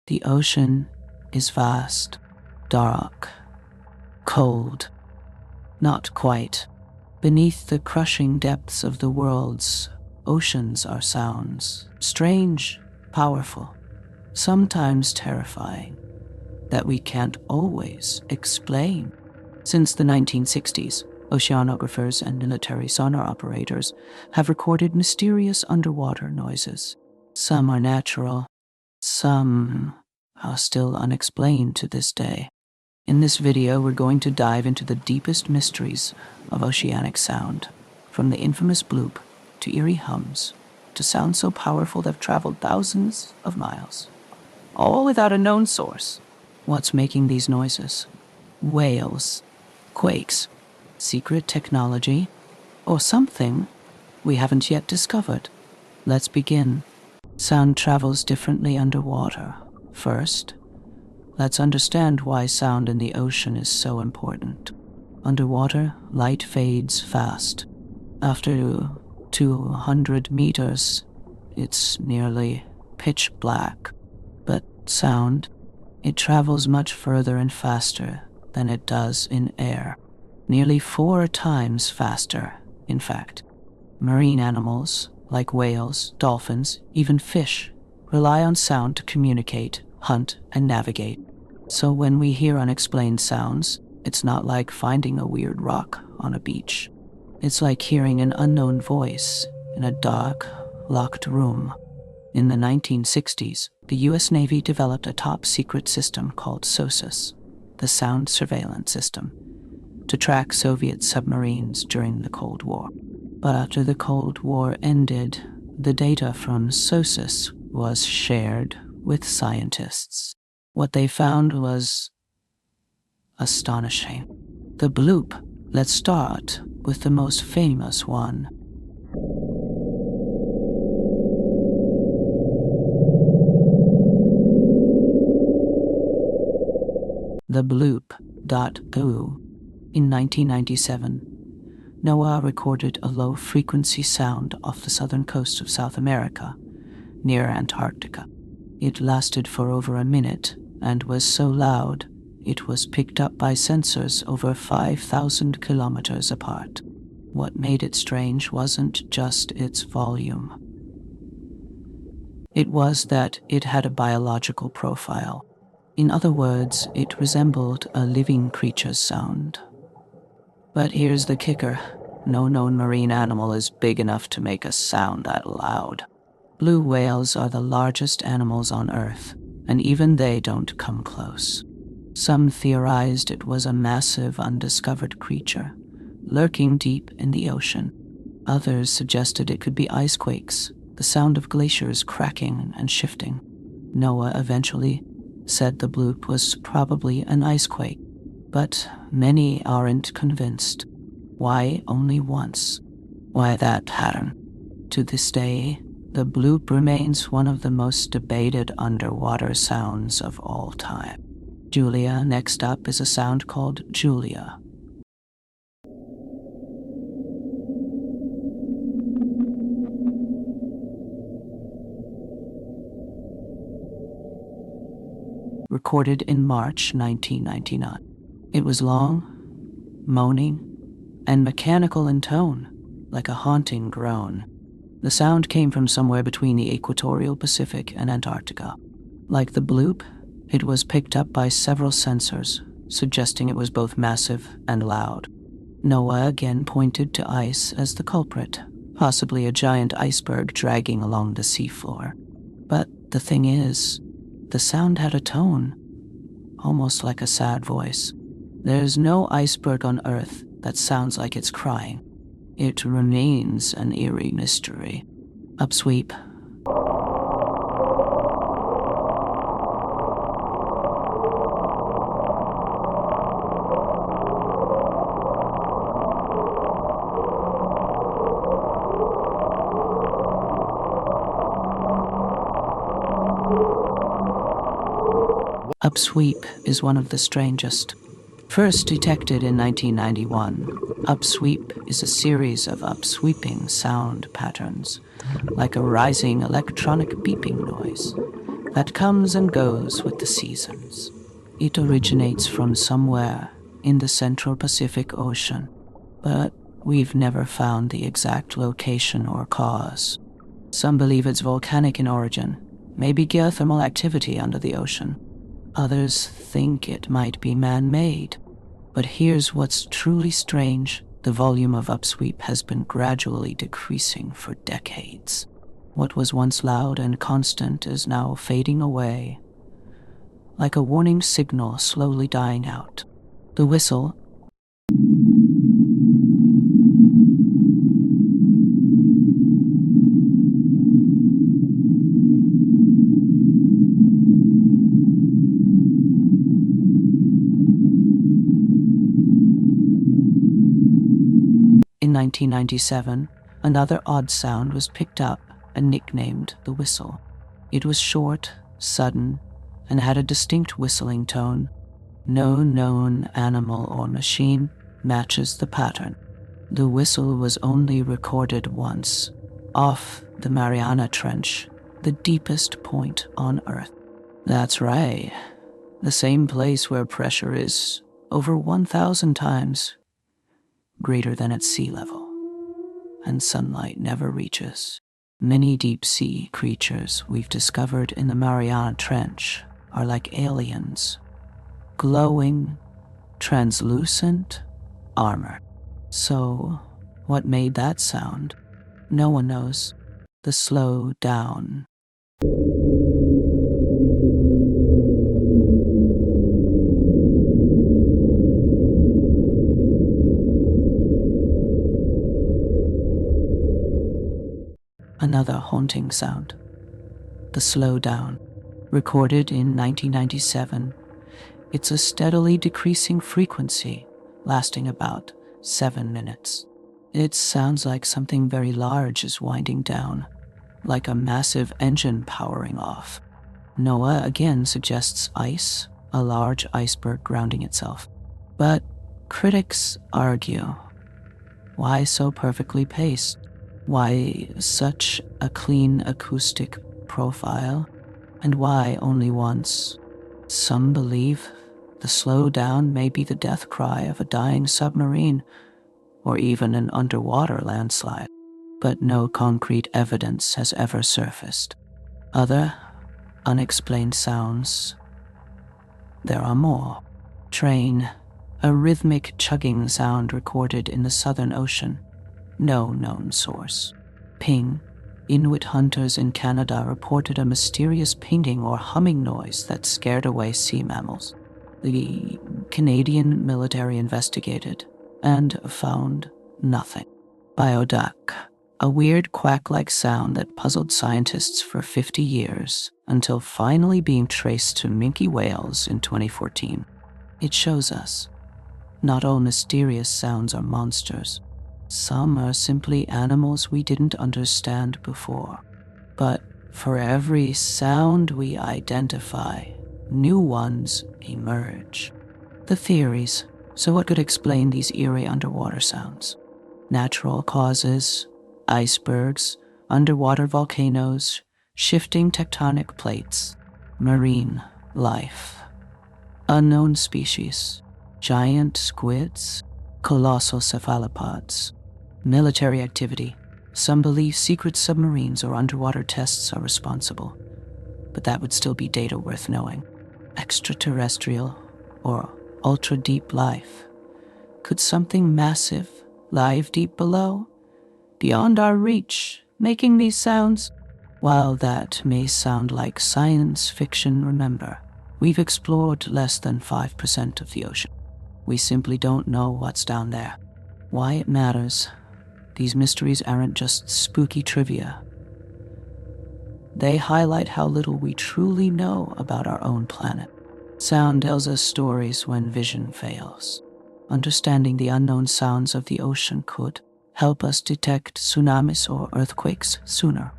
The ocean is vast, dark, cold. Not quite. Beneath the crushing depths of the world's oceans are sounds, strange, powerful, sometimes terrifying, that we can't always explain. Since the 1960s, oceanographers and military sonar operators have recorded mysterious underwater noises. Some are natural, some are still unexplained to this day. In this video, we're going to dive into the deepest mysteries of oceanic sound, from the infamous bloop to eerie hums, to sounds so powerful they've traveled thousands of miles, all without a known source. What's making these noises? Whales, quakes, secret technology, or something we haven't yet discovered? Let's begin. Sound travels differently underwater. First, let's understand why sound in the ocean is so important. Underwater, light fades fast. After 200 meters, it's nearly pitch black. But sound, it travels much further and faster than it does in air. Nearly 4 times faster, in fact. Marine animals, like whales, dolphins, even fish, rely on sound to communicate, hunt, and navigate. So when we hear unexplained sounds, it's not like finding a weird rock on a beach. It's like hearing an unknown voice in a dark, locked room. In the 1960s, the US Navy developed a top-secret system called SOSUS, the Sound Surveillance System, to track Soviet submarines during the Cold War. But after the Cold War ended, the data from SOSUS was shared with scientists. What they found was astonishing. The bloop. Let's start with the most famous one. The bloop.goo. In 1997, NOAA recorded a low-frequency sound off the southern coast of South America, near Antarctica. It lasted for over a minute and was so loud it was picked up by sensors over 5,000 kilometers apart. What made it strange wasn't just its volume. It was that it had a biological profile. In other words, it resembled a living creature's sound. But here's the kicker. No known marine animal is big enough to make a sound that loud. Blue whales are the largest animals on Earth, and even they don't come close. Some theorized it was a massive, undiscovered creature, lurking deep in the ocean. Others suggested it could be icequakes, the sound of glaciers cracking and shifting. NOAA eventually said the bloop was probably an icequake, but many aren't convinced. Why only once? Why that pattern? To this day, the bloop remains one of the most debated underwater sounds of all time. Julia, next up, is a sound called Julia. Recorded in March 1999. It was long, moaning, and mechanical in tone, like a haunting groan. The sound came from somewhere between the equatorial Pacific and Antarctica. Like the bloop, it was picked up by several sensors, suggesting it was both massive and loud. NOAA again pointed to ice as the culprit, possibly a giant iceberg dragging along the seafloor. But the thing is, the sound had a tone, almost like a sad voice. There's no iceberg on Earth that sounds like it's crying. It remains an eerie mystery. Upsweep. Upsweep is one of the strangest. First detected in 1991, upsweep is a series of upsweeping sound patterns, like a rising electronic beeping noise, that comes and goes with the seasons. It originates from somewhere in the Central Pacific Ocean, but we've never found the exact location or cause. Some believe it's volcanic in origin, maybe geothermal activity under the ocean. Others think it might be man-made. But here's what's truly strange. The volume of Upsweep has been gradually decreasing for decades. What was once loud and constant is now fading away, like a warning signal slowly dying out. The whistle, in 1997, another odd sound was picked up and nicknamed the whistle. It was short, sudden, and had a distinct whistling tone. No known animal or machine matches the pattern. The whistle was only recorded once, off the Mariana Trench, the deepest point on Earth. That's right, the same place where pressure is over 1,000 times greater than at sea level, and sunlight never reaches. Many deep-sea creatures we've discovered in the Mariana Trench are like aliens, glowing, translucent, armor. So, what made that sound? No one knows. The slow down. Another haunting sound. The slow down. Recorded in 1997, it's a steadily decreasing frequency, lasting about 7 minutes. It sounds like something very large is winding down, like a massive engine powering off. NOAA again suggests ice, a large iceberg grounding itself. But critics argue, why so perfectly paced? Why such a clean acoustic profile? And why only once? Some believe the slowdown may be the death cry of a dying submarine, or even an underwater landslide, but no concrete evidence has ever surfaced. Other unexplained sounds. There are more. Train, a rhythmic chugging sound recorded in the Southern Ocean. No known source. Ping, Inuit hunters in Canada reported a mysterious pinging or humming noise that scared away sea mammals. The Canadian military investigated and found nothing. Bioduck, a weird quack-like sound that puzzled scientists for 50 years until finally being traced to minke whales in 2014. It shows us not all mysterious sounds are monsters. Some are simply animals we didn't understand before. But for every sound we identify, new ones emerge. The theories. So what could explain these eerie underwater sounds? Natural causes, icebergs, underwater volcanoes, shifting tectonic plates, marine life, unknown species, giant squids, colossal cephalopods, military activity. Some believe secret submarines or underwater tests are responsible, but that would still be data worth knowing. Extraterrestrial or ultra-deep life. Could something massive live deep below, beyond our reach, making these sounds? While that may sound like science fiction, remember, we've explored less than 5% of the ocean. We simply don't know what's down there. Why it matters, these mysteries aren't just spooky trivia. They highlight how little we truly know about our own planet. Sound tells us stories when vision fails. Understanding the unknown sounds of the ocean could help us detect tsunamis or earthquakes sooner,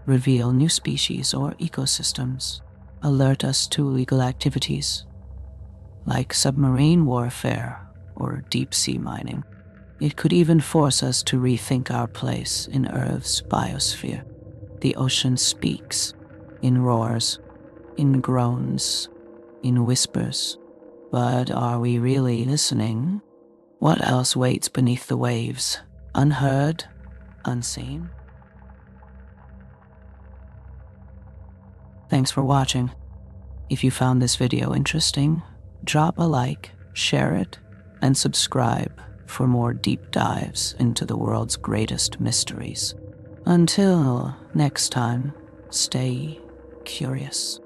reveal new species or ecosystems, alert us to illegal activities, like submarine warfare or deep-sea mining. It could even force us to rethink our place in Earth's biosphere. The ocean speaks, in roars, in groans, in whispers. But are we really listening? What else waits beneath the waves? Unheard? Unseen? Thanks for watching. If you found this video interesting, drop a like, share it, and subscribe for more deep dives into the world's greatest mysteries. Until next time, stay curious.